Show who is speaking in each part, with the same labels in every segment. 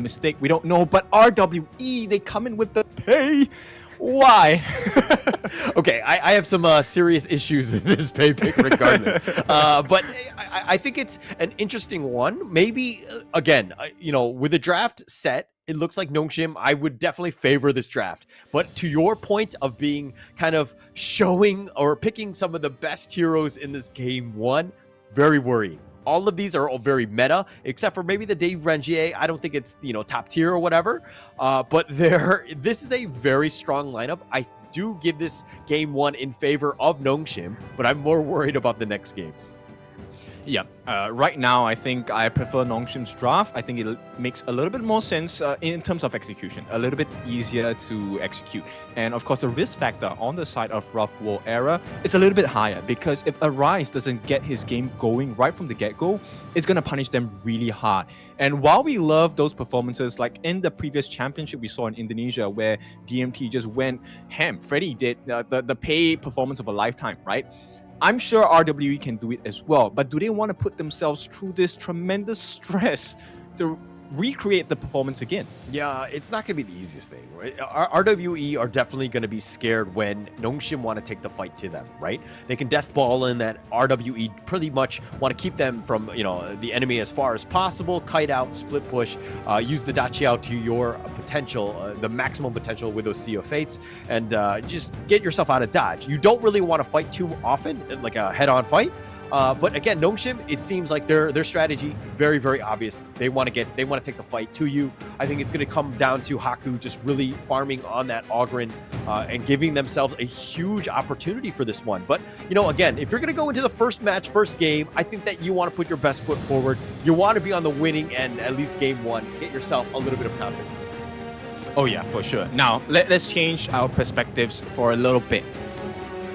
Speaker 1: mistake? We don't know. But RWE, they come in with the pay. Why?
Speaker 2: Okay, I have some serious issues in this pay pick regardless. But I think it's an interesting one. Maybe, again, with the draft set, it looks like Nongshim, I would definitely favor this draft. But to your point of being kind of showing or picking some of the best heroes in this game one, very worrying. All of these are all very meta, except for maybe the Dave Rangier. I don't think it's, top tier or whatever. But this is a very strong lineup. I do give this game one in favor of Nongshim, but I'm more worried about the next games.
Speaker 1: Yeah, right now I think I prefer Nongshim's draft. I think it makes a little bit more sense in terms of execution, a little bit easier to execute. And of course, the risk factor on the side of Rough World Era is a little bit higher because if Arise doesn't get his game going right from the get-go, it's going to punish them really hard. And while we love those performances, like in the previous championship we saw in Indonesia where DMT just went ham, Freddy did the pay performance of a lifetime, right? I'm sure RWE can do it as well, but do they want to put themselves through this tremendous stress to recreate the performance again?
Speaker 2: Yeah, it's not going to be the easiest thing, right? RWE are definitely going to be scared when Nongshim want to take the fight to them, right? They can death ball in that RWE pretty much want to keep them from, the enemy as far as possible, kite out, split push, use the Dachiao to your potential, the maximum potential with those Sea of Fates, and just get yourself out of dodge. You don't really want to fight too often, like a head-on fight. But again, Nongshim, it seems like their strategy very, very obvious. They want to take the fight to you. I think it's going to come down to Haku just really farming on that Ogren and giving themselves a huge opportunity for this one. But again, if you're going to go into the first match, first game, I think that you want to put your best foot forward. You want to be on the winning end, at least game one. Get yourself a little bit of confidence.
Speaker 1: Oh yeah, for sure. Now let's change our perspectives for a little bit.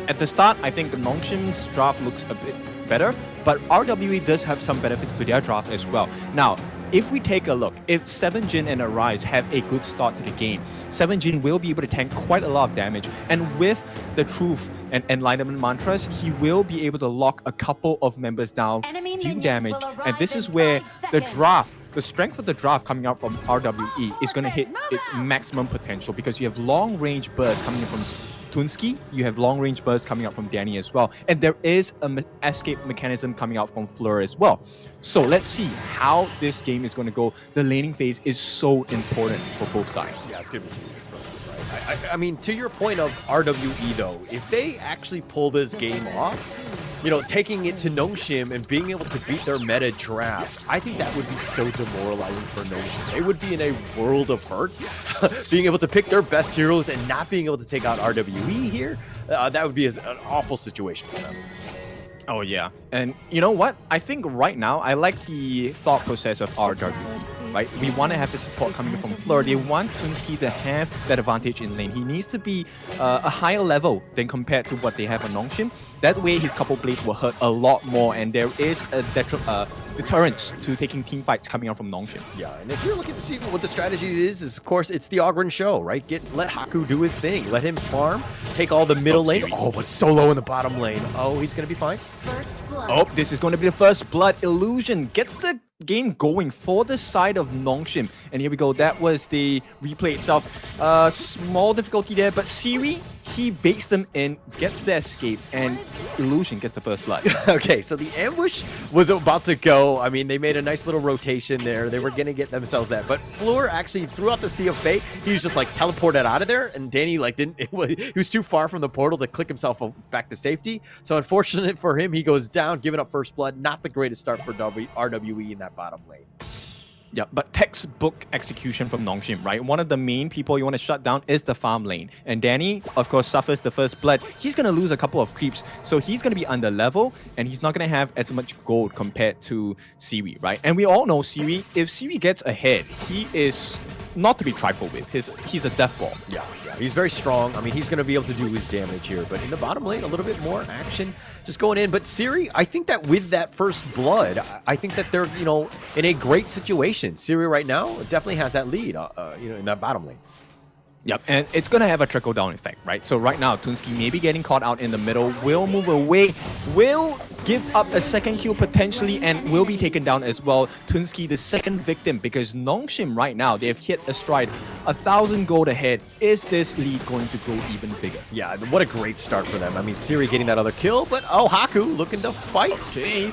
Speaker 1: At the start, I think Nongshim's draft looks a bit better, but RWE does have some benefits to their draft as well. Now, if we take a look, if 7 Jin and Arise have a good start to the game, 7 Jin will be able to tank quite a lot of damage, and with the Truth and Enlightenment mantras, he will be able to lock a couple of members down, deal damage, and this is where the draft, the strength of the draft coming out from RWE is going to hit its maximum potential because you have long-range bursts coming in from Tunski, you have long-range bursts coming out from Danny as well, and there is an escape mechanism coming out from Fleur as well. So let's see how this game is going to go. The laning phase is so important for both sides.
Speaker 2: Yeah, it's going to be huge for us, right? I mean, to your point of RWE though, if they actually pull this game off, taking it to Nongshim and being able to beat their meta draft, I think that would be so demoralizing for Nongshim. They would be in a world of hurt. Being able to pick their best heroes and not being able to take out RWE here, that would be an awful situation for them.
Speaker 1: Oh yeah, and you know what? I think right now, I like the thought process of RWE. Right? We want to have the support coming from Fleur. They want Tunski to have that advantage in lane. He needs to be a higher level than compared to what they have on Nongshim. That way his couple blades will hurt a lot more, and there is a deterrence to taking team fights coming out from Nongshim.
Speaker 2: Yeah, and if you're looking to see what the strategy is of course it's the Ogren show, right? Let Haku do his thing. Let him farm, take all the middle lane. Oh, but solo in the bottom lane. Oh, he's gonna be fine.
Speaker 1: Oh, this is going to be the first blood. Illusion gets the game going for the side of Nongshim. And here we go. That was the replay itself. Small difficulty there, but Siri, he baits them in, gets the escape, and Illusion gets the first blood.
Speaker 2: Okay, so the ambush was about to go. I mean, they made a nice little rotation there. They were going to get themselves that. But Fleur actually threw out the Sea of Fate. He was just like teleported out of there, and Danny he was too far from the portal to click himself back to safety. So unfortunate for him, he goes down, giving up first blood. Not the greatest start for RWE in that bottom lane.
Speaker 1: Yeah, but textbook execution from Nongshim, right? One of the main people you want to shut down is the farm lane. And Danny, of course, suffers the first blood. He's going to lose a couple of creeps, so he's going to be under level, and he's not going to have as much gold compared to Siri, right? And we all know Siri, if Siri gets ahead, he is not to be trifled with. He's a death ball.
Speaker 2: Yeah, he's very strong. I mean, he's going to be able to do his damage here. But in the bottom lane, a little bit more action just going in. But Siri, I think that with that first blood, I think that they're, in a great situation. Siri right now definitely has that lead, in that bottom lane.
Speaker 1: Yep, and it's going to have a trickle-down effect, right? So right now, Tunski may be getting caught out in the middle, will move away, will give up a second kill potentially, and will be taken down as well. Tunski, the second victim, because Nongshim right now, they have hit a stride. 1,000 gold ahead. Is this lead going to go even bigger?
Speaker 2: Yeah, what a great start for them. I mean, Siri getting that other kill, but oh, Haku looking to fight.
Speaker 1: Okay,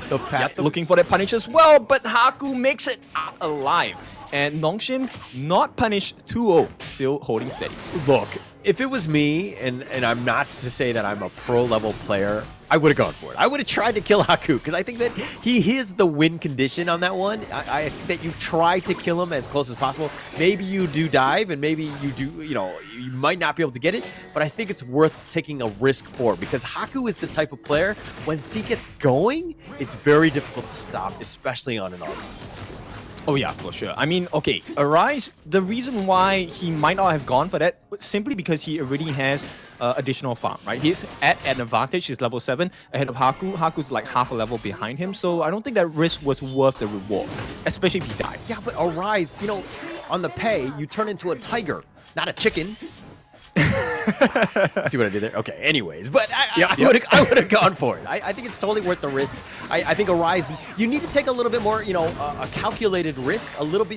Speaker 1: looking for that punish as well, but Haku makes it alive. And Nongshim not punished 2-0, still holding steady.
Speaker 2: Look, if it was me, and I'm not to say that I'm a pro-level player, I would have gone for it. I would have tried to kill Haku, because I think that he is the win condition on that one. I think that you try to kill him as close as possible. Maybe you do dive, and maybe you do, you might not be able to get it, but I think it's worth taking a risk for, because Haku is the type of player, when he gets going, it's very difficult to stop, especially on an armor.
Speaker 1: Oh yeah, for sure. I mean, okay, Arise, the reason why he might not have gone for that, simply because he already has additional farm, right? He's at an advantage, he's level 7 ahead of Haku. Haku's like half a level behind him, so I don't think that risk was worth the reward, especially if he died.
Speaker 2: Yeah, but Arise, on the pay, you turn into a tiger, not a chicken. See what I did there? Okay, anyways, but I would have gone for it. I think it's totally worth the risk. I think Arise, you need to take a little bit more, a calculated risk,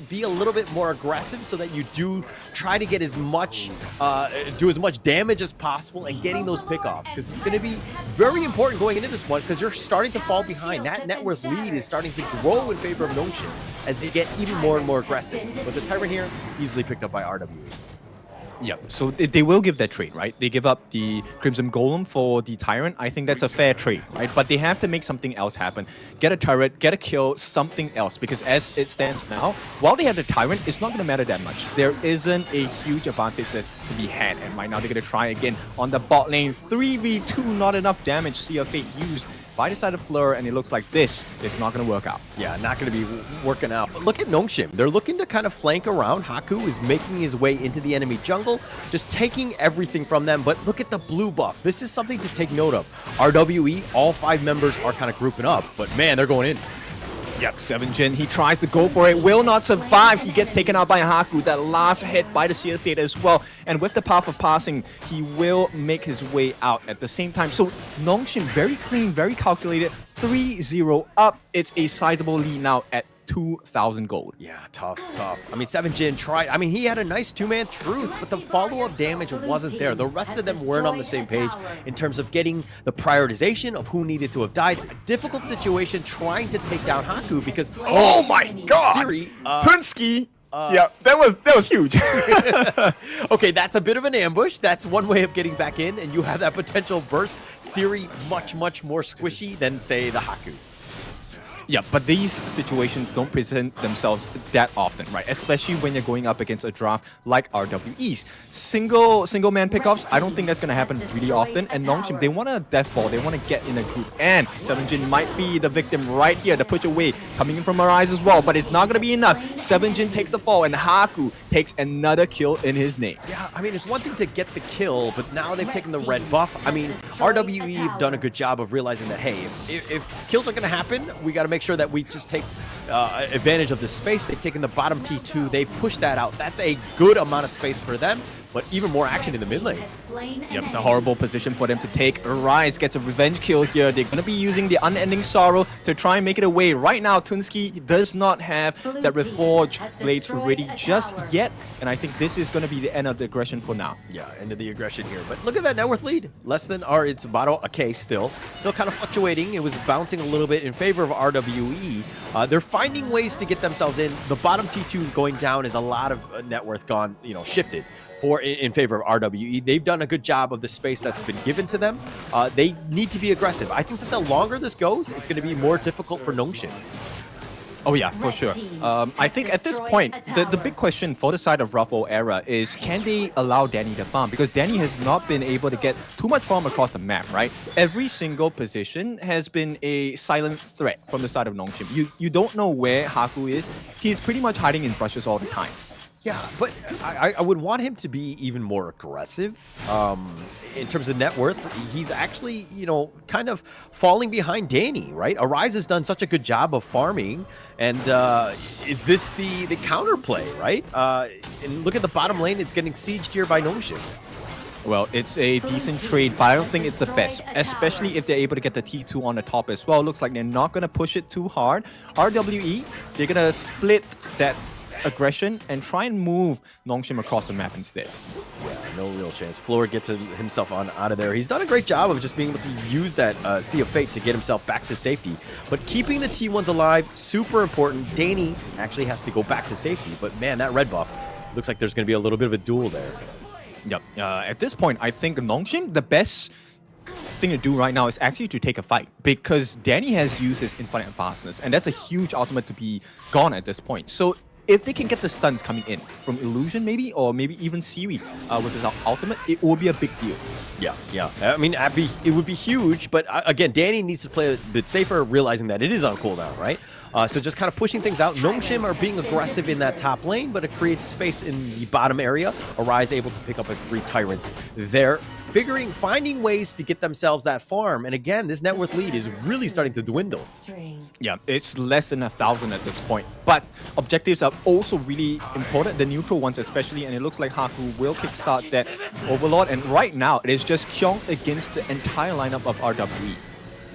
Speaker 2: be a little bit more aggressive so that you do try to get as much, do as much damage as possible and getting those pickoffs, because it's going to be very important going into this one, because you're starting to fall behind. That net worth lead is starting to grow in favor of Nongshim as they get even more and more aggressive. But the Tyrant here, easily picked up by RWE.
Speaker 1: Yep, so they will give that trade, right? They give up the Crimson Golem for the Tyrant. I think that's a fair trade, right? But they have to make something else happen. Get a turret, get a kill, something else. Because as it stands now, while they have the Tyrant, it's not going to matter that much. There isn't a huge advantage to be had. And right now they're going to try again on the bot lane. 3v2, not enough damage. Sea of Fate used by the side of Fleur, and it looks like this is not going to work out.
Speaker 2: Yeah, not going to be working out. But look at Nongshim. They're looking to kind of flank around. Haku is making his way into the enemy jungle, just taking everything from them. But look at the blue buff. This is something to take note of. RWE, all 5 members are kind of grouping up, but man, they're going in.
Speaker 1: Yep, 7gen, he tries to go for it, will not survive. He gets taken out by Haku, that last hit by the Seer State as well. And with the path of passing, he will make his way out at the same time. So Nongshim, very clean, very calculated, 3-0 up. It's a sizable lead now at 2,000 gold.
Speaker 2: Yeah, tough. I mean, 7gen tried. I mean, he had a nice 2-man truth, but the follow-up damage wasn't there. The rest of them weren't on the same page in terms of getting the prioritization of who needed to have died. A difficult situation trying to take down Haku because,
Speaker 1: oh my god!
Speaker 2: Siri,
Speaker 1: Tunski! Yeah, that was huge.
Speaker 2: Okay, that's a bit of an ambush. That's one way of getting back in, and you have that potential burst. Siri, much more squishy than, say, the Haku.
Speaker 1: Yeah, but these situations don't present themselves that often, right? Especially when you're going up against a draft like RWE's. Single man pickups, I don't think that's going to happen really often. And Nongshim, they want a death ball. They want to get in a group. And 7gen might be the victim right here. The push away coming in from Arise as well. But it's not going to be enough. 7gen takes the fall and Haku takes another kill in his name.
Speaker 2: Yeah, I mean, it's one thing to get the kill, but now they've taken the red buff. I mean, RWE have done a good job of realizing that, hey, if kills are going to happen, we got to make sure that we just take advantage of the space. They've taken the bottom T2. They pushed that out. That's a good amount of space for them, but even more action in the mid lane.
Speaker 1: Yep, it's a horrible position for them to take. Arise gets a revenge kill here. They're going to be using the Unending Sorrow to try and make it away. Right now, Tunski does not have that Reforged Blades ready just yet, and I think this is going to be the end of the aggression for now.
Speaker 2: Yeah, end of the aggression here. But look at that net worth lead. Less than, or it's about a K still. Still kind of fluctuating. It was bouncing a little bit in favor of RWE. They're finding ways to get themselves in. The bottom T2 going down is a lot of net worth gone, shifted in favor of RWE. They've done a good job of the space that's been given to them. They need to be aggressive. I think that the longer this goes, it's going to be more difficult for Nongshim.
Speaker 1: Oh yeah, for sure. I think at this point, the big question for the side of Ruffle era is, can they allow Danny to farm? Because Danny has not been able to get too much farm across the map, right? Every single position has been a silent threat from the side of Nongshim. You don't know where Haku is. He's pretty much hiding in brushes all the time.
Speaker 2: Yeah, but I would want him to be even more aggressive. In terms of net worth, he's actually, kind of falling behind Danny, right? Arise has done such a good job of farming, and is this the counterplay, right? And look at the bottom lane; it's getting sieged here by Nongshim.
Speaker 1: Well, it's a decent trade, but I don't think it's the best, especially if they're able to get the T2 on the top as well. Looks like they're not going to push it too hard. RWE, they're going to split that aggression and try and move Nongshim across the map instead.
Speaker 2: Yeah, no real chance. Floor gets himself out of there. He's done a great job of just being able to use that Sea of Fate to get himself back to safety. But keeping the T1s alive, super important. Danny actually has to go back to safety. But man, that red buff, looks like there's going to be a little bit of a duel there.
Speaker 1: Yep. At this point, I think Nongshim, the best thing to do right now is actually to take a fight, because Danny has used his infinite fastness, and that's a huge ultimate to be gone at this point. So if they can get the stuns coming in from Illusion maybe, or maybe even Siri with his ultimate, it will be a big deal.
Speaker 2: Yeah. I mean, it would be huge, but again, Danny needs to play a bit safer, realizing that it is on cooldown, right? So just kind of pushing things out. Nongshim are being aggressive in that top lane, but it creates space in the bottom area. Arise able to pick up a free Tyrant there, finding ways to get themselves that farm. And again, this net worth lead is really starting to dwindle.
Speaker 1: Yeah, it's less than 1,000 at this point. But objectives are also really important, the neutral ones especially, and it looks like Haku will kickstart that Overlord. And right now, it is just Kyung against the entire lineup of RWE.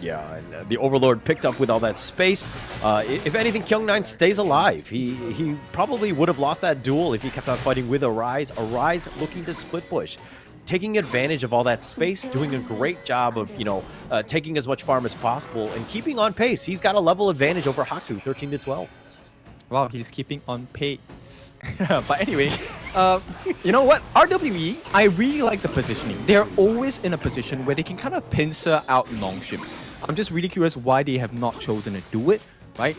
Speaker 2: Yeah, and the Overlord picked up with all that space. If anything, Kyung9 stays alive. He probably would have lost that duel if he kept on fighting with Arise. Arise looking to split push, taking advantage of all that space, doing a great job of, taking as much farm as possible and keeping on pace. He's got a level advantage over Haku, 13-12.
Speaker 1: Wow, he's keeping on pace. But anyway, you know what? RWE, I really like the positioning. They're always in a position where they can kind of pincer out Nongshim. I'm just really curious why they have not chosen to do it, right?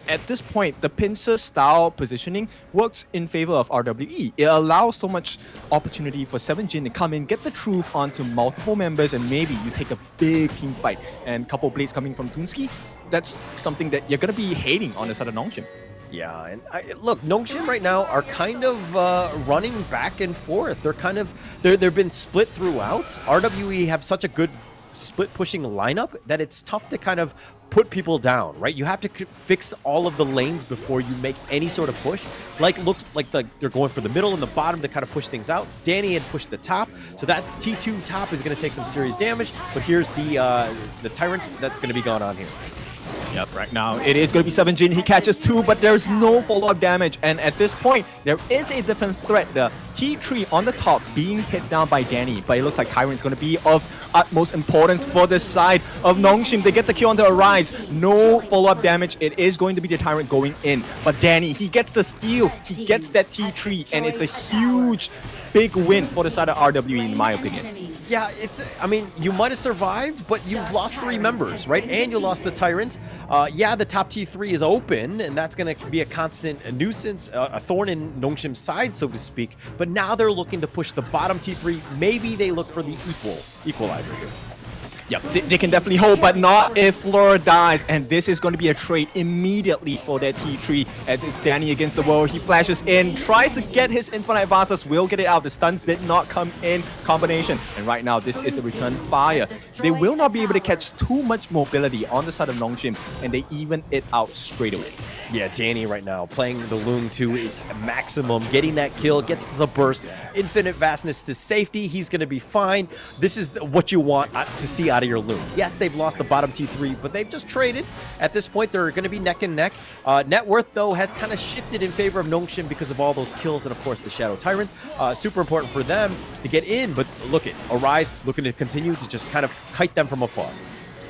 Speaker 1: At this point, the pincer style positioning works in favor of RWE. It allows so much opportunity for 7jin to come in, get the truth onto multiple members, and maybe you take a big team fight. And couple blades coming from Toonski, that's something that you're going to be hating on the side of Nongshim.
Speaker 2: Yeah, and look, Nongshim right now are kind of running back and forth. They've been split throughout. RWE have such a good split pushing lineup that it's tough to kind of put people down, right? You have to fix all of the lanes before you make any sort of push. Looks like they're going for the middle and the bottom to kind of push things out. Danny had pushed the top, so that T2 top is going to take some serious damage. But here's the Tyrant that's going to be going on here.
Speaker 1: Yep, right now it is going to be 7jin. He catches 2, but there's no follow-up damage. And at this point, there is a different threat. The T3 on the top being hit down by Danny, but it looks like Tyrant's going to be of utmost importance for this side of Nongshim. They get the kill on the Arise. No follow-up damage. It is going to be the Tyrant going in. But Danny, he gets the steal. He gets that T3, and it's a huge, big win for the side of RWE, in my opinion.
Speaker 2: Yeah, I mean, you might have survived, but you've lost 3 members, right? And you lost the Tyrant. Yeah, the top T3 is open, and that's going to be a constant nuisance, a thorn in Nongshim's side, so to speak. But now they're looking to push the bottom T3. Maybe they look for the equalizer here.
Speaker 1: Yep, they can definitely hold, but not if Flora dies. And this is going to be a trade immediately for that T3 as it's Danny against the world. He flashes in, tries to get his infinite advances, will get it out. The stuns did not come in combination. And right now, this is the return fire. They will not be able to catch too much mobility on the side of Nongshim, and they even it out straight away.
Speaker 2: Yeah, Danny right now playing the Loom to its maximum, getting that kill, gets a burst, infinite vastness to safety. He's going to be fine. This is what you want to see out of your Loom. Yes, they've lost the bottom T3, but they've just traded. At this point, they're going to be neck and neck. Net worth, though, has kind of shifted in favor of Nongshim because of all those kills and, of course, the Shadow Tyrant. Super important for them to get in, but look at Arise looking to continue to just kind of kite them from afar.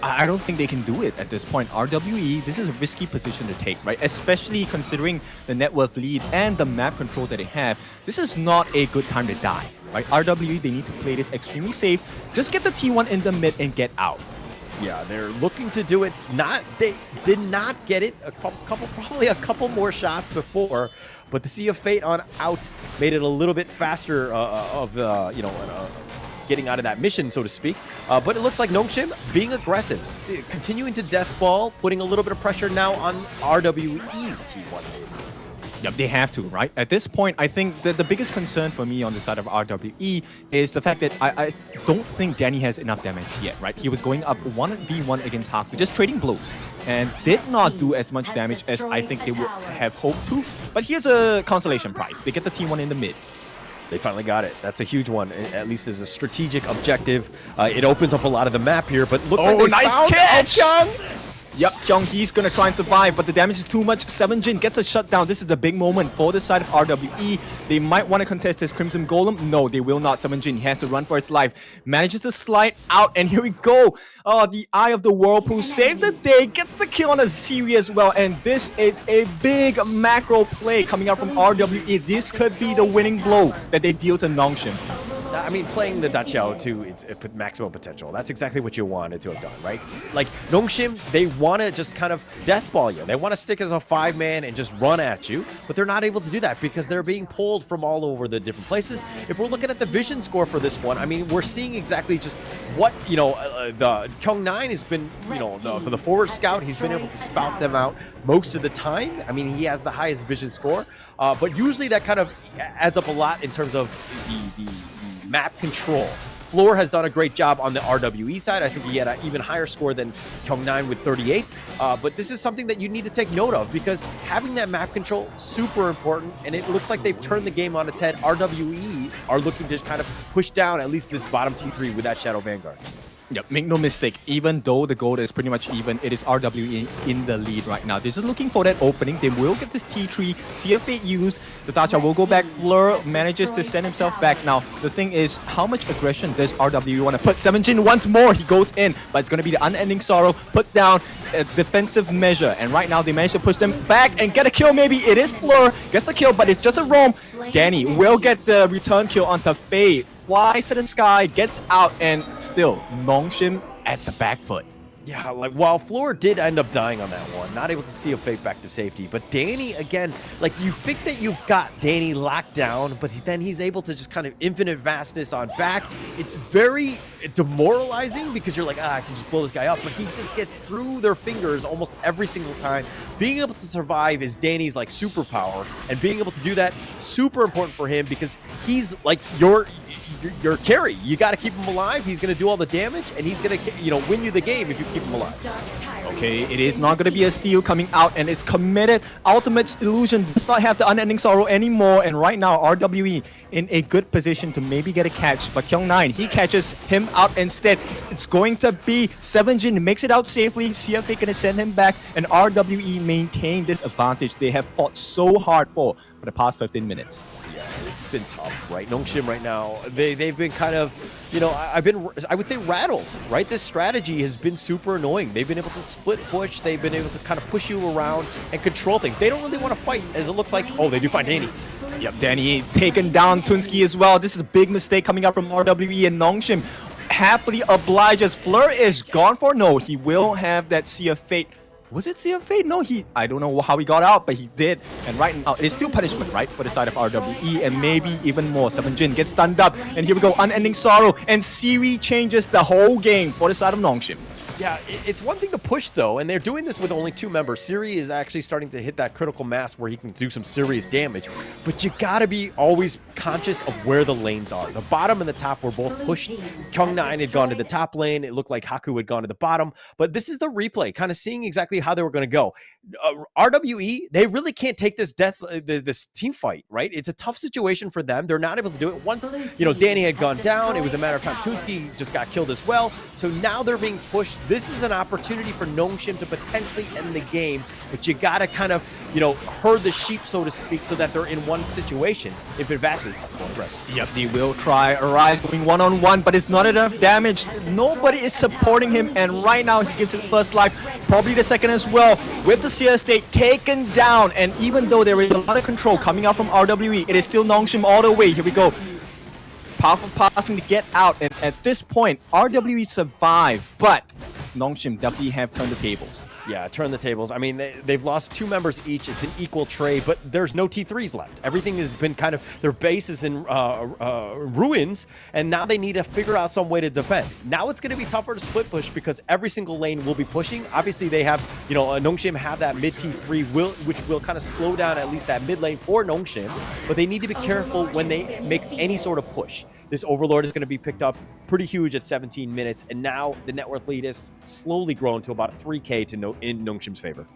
Speaker 1: I don't think they can do it at this point. RWE, this is a risky position to take, right? Especially considering the net worth lead and the map control that they have. This is not a good time to die, right? RWE, they need to play this extremely safe. Just get the T1 in the mid and get out.
Speaker 2: Yeah, they're looking to do it. They did not get it. Probably a couple more shots before, but the Sea of Fate on out made it a little bit faster getting out of that mission, so to speak. But it looks like Nongshim being aggressive, continuing to death ball, putting a little bit of pressure now on RWE's T1.
Speaker 1: Yep, they have to, right? At this point, I think the biggest concern for me on the side of RWE is the fact that I don't think Danny has enough damage yet, right? He was going up 1v1 against Haku, just trading blows, and did not do as much damage as I think they would have hoped to. But here's a consolation prize. They get the T1 in the mid.
Speaker 2: They finally got it. That's a huge one, at least as a strategic objective. It opens up a lot of the map here, but looks like they
Speaker 1: nice
Speaker 2: found
Speaker 1: catch!
Speaker 2: Kyung.
Speaker 1: Yep, Kyung, he's gonna try and survive, but the damage is too much. 7jin gets a shutdown. This is a big moment for the side of RWE. They might want to contest his Crimson Golem. No, they will not. 7jin, he has to run for his life. Manages to slide out, and here we go. Oh, the Eye of the Whirlpool saved the day. Gets the kill on a Siri as well, and this is a big macro play coming out from RWE. This could be the winning blow that they deal to Nongshim.
Speaker 2: I mean, playing the Dachao to its maximum potential. That's exactly what you wanted to have done, right? Like, Nongshim, they want to just kind of deathball you. They want to stick as a 5-man and just run at you, but they're not able to do that because they're being pulled from all over the different places. If we're looking at the vision score for this one, I mean, we're seeing exactly just what, the Kyung9 has been, for the forward scout, he's been able to spout them out most of the time. I mean, he has the highest vision score, but usually that kind of adds up a lot in terms of the map control. Floor has done a great job on the RWE side. I think he had an even higher score than Kyung9 with 38. But this is something that you need to take note of because having that map control, super important. And it looks like they've turned the game on its head. RWE are looking to kind of push down at least this bottom T3 with that Shadow Vanguard.
Speaker 1: Yep, make no mistake, even though the goal is pretty much even, it is RWE in the lead right now. They're just looking for that opening. They will get this T3, see if it used. The Dacha will go back. Fleur manages to send himself back. Now, the thing is, how much aggression does RWE want to put? 7jin once more, he goes in, but it's going to be the Unending Sorrow, put down a defensive measure. And right now, they manage to push them back and get a kill maybe. It is Fleur, gets the kill, but it's just a roam. Danny will get the return kill onto Faye. Flies to the sky, gets out, and still, Nongshim at the back foot.
Speaker 2: Yeah, like, while Floor did end up dying on that one, not able to see a fake back to safety, but Danny, again, like, you think that you've got Danny locked down, but then he's able to just kind of infinite vastness on back. It's very demoralizing because you're like, I can just blow this guy up, but he just gets through their fingers almost every single time. Being able to survive is Danny's, like, superpower, and being able to do that, super important for him because he's, like, your carry. You got to keep him alive. He's going to do all the damage, and he's going to, win you the game if you keep him alive.
Speaker 1: Okay, it is not going to be a steal coming out, and it's committed. Ultimate's Illusion does not have the Unending Sorrow anymore, and right now, RWE in a good position to maybe get a catch, but Kyung9, he catches him out instead. It's going to be 7jin, makes it out safely. CFA going to send him back, and RWE maintain this advantage they have fought so hard for the past 15 minutes.
Speaker 2: Yeah, it's been tough, right? Nongshim right now, they've been kind of, I would say rattled, right? This strategy has been super annoying. They've been able to split push. They've been able to kind of push you around and control things. They don't really want to fight, as it looks like. Oh, they do find Danny.
Speaker 1: Yep, Danny taken down Tunsky as well. This is a big mistake coming out from RWE, and Nongshim happily obliges. Fleur is gone for no. He will have that Sea of Fate. Was it Sea of Fate? No, I don't know how he got out, but he did. And right now, it's still punishment, right? For the side of RWE, and maybe even more. 7jin gets stunned up, and here we go, Unending Sorrow, and Siri changes the whole game for the side of Nongshim.
Speaker 2: Yeah, it's one thing to push, though, and they're doing this with only 2 members. Siri is actually starting to hit that critical mass where he can do some serious damage, but you gotta be always conscious of where the lanes are. The bottom and the top were both pushed. Kyung9 had gone to the top lane. It looked like Haku had gone to the bottom, but this is the replay, kind of seeing exactly how they were going to go. RWE, they really can't take this this team fight, right? It's a tough situation for them. They're not able to do it. Once, Danny had gone down, it was a matter of time. Tunsky just got killed as well, so now they're being pushed. This is an opportunity for Nongshim to potentially end the game, but you got to kind of, herd the sheep, so to speak, so that they're in one situation. If it advances,
Speaker 1: Yep, they will try. Arise going one-on-one, but it's not enough damage. Nobody is supporting him, and right now he gives his first life, probably the second as well, with the CS state taken down. And even though there is a lot of control coming out from RWE, it is still Nongshim all the way. Here we go. Powerful passing to get out, and at this point, RWE survived, but Nongshim definitely have turned the tables.
Speaker 2: Yeah, turn the tables. I mean, they've lost 2 members each. It's an equal trade, but there's no T3s left. Everything has been kind of, their base is in ruins, and now they need to figure out some way to defend. Now it's going to be tougher to split push because every single lane will be pushing. Obviously, they have, you know, Nongshim have that mid T3, which will kind of slow down at least that mid lane for Nongshim, but they need to be careful when they make any sort of push. This Overlord is going to be picked up pretty huge at 17 minutes, and now the net worth lead is slowly grown to about 3K in Nongshim's favor.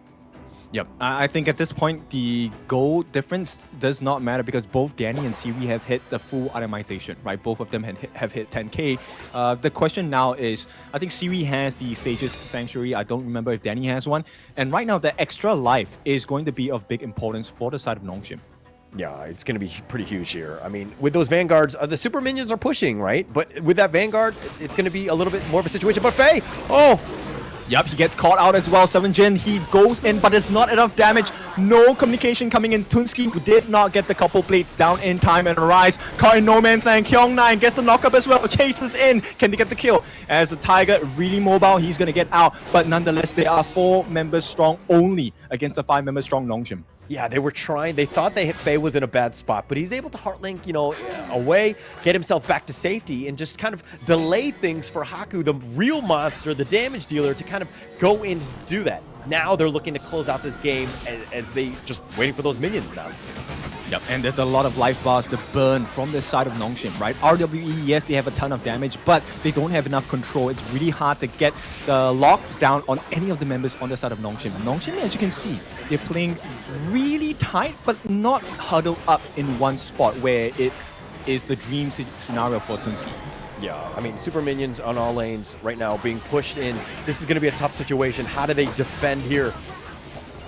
Speaker 1: Yep, I think at this point, the goal difference does not matter because both Danny and Siwi have hit the full itemization, right? Both of them have hit 10K. The question now is, I think Siwi has the Sage's Sanctuary. I don't remember if Danny has one. And right now, the extra life is going to be of big importance for the side of Nongshim.
Speaker 2: Yeah, it's going to be pretty huge here. I mean, with those Vanguards, the super minions are pushing, right? But with that Vanguard, it's going to be a little bit more of a situation. But Faye, oh!
Speaker 1: Yep, he gets caught out as well. 7jin, he goes in, but it's not enough damage. No communication coming in. Tunsky did not get the couple plates down in time and Arise. Caught in no man's land. Kyong9 gets the knockup as well. Chases in. Can they get the kill? As the Tiger really mobile, he's going to get out. But nonetheless, they are 4 members strong only against a 5 members strong Nongshim.
Speaker 2: Yeah, they were trying. They thought Faye was in a bad spot, but he's able to heartlink, you know, away, get himself back to safety, and just kind of delay things for Haku, the real monster, the damage dealer, to kind of go in to do that. Now they're looking to close out this game as they just waiting for those minions now.
Speaker 1: Yep, and there's a lot of life bars to burn from the side of Nongshim, right? RWE, yes, they have a ton of damage, but they don't have enough control. It's really hard to get the lockdown on any of the members on the side of Nongshim. Nongshim, as you can see, they're playing really tight, but not huddled up in one spot where it is the dream scenario for Tunsky.
Speaker 2: Yeah, I mean, super minions on all lanes right now being pushed in. This is going to be a tough situation. How do they defend here?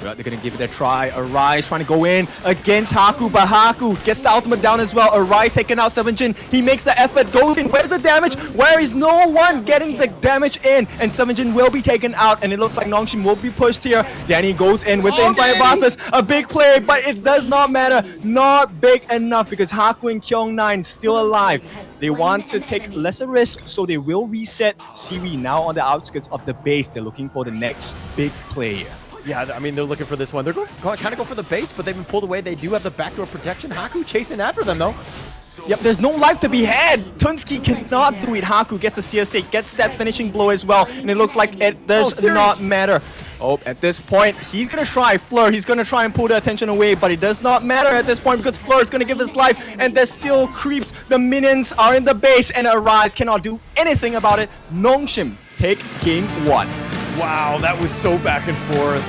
Speaker 1: They're going to give it a try. Arise trying to go in against Haku, but Haku gets the ultimate down as well. Arise taking out 7jin. He makes the effort, goes in. Where's the damage? Where is no one getting the damage in? And 7jin will be taken out, and it looks like Nongshim will be pushed here. Danny goes in with the Empire Blasters. A big play, but it does not matter. Not big enough because Haku and Kyong9 still alive. They want to take lesser risk, so they will reset Siwi now on the outskirts of the base. They're looking for the next big play.
Speaker 2: Yeah, I mean, they're looking for this one. They're going to kind of go for the base, but they've been pulled away. They do have the backdoor protection. Haku chasing after them, though.
Speaker 1: Yep, there's no life to be had. Tunsky cannot do it. Haku gets a CS stake, gets that finishing blow as well, and it looks like it does not matter. Oh, at this point, he's going to try Fleur. He's going to try and pull the attention away, but it does not matter at this point because Fleur is going to give his life, and there's still creeps. The minions are in the base, and Arise cannot do anything about it. Nongshim take game 1.
Speaker 2: Wow, that was so back and forth.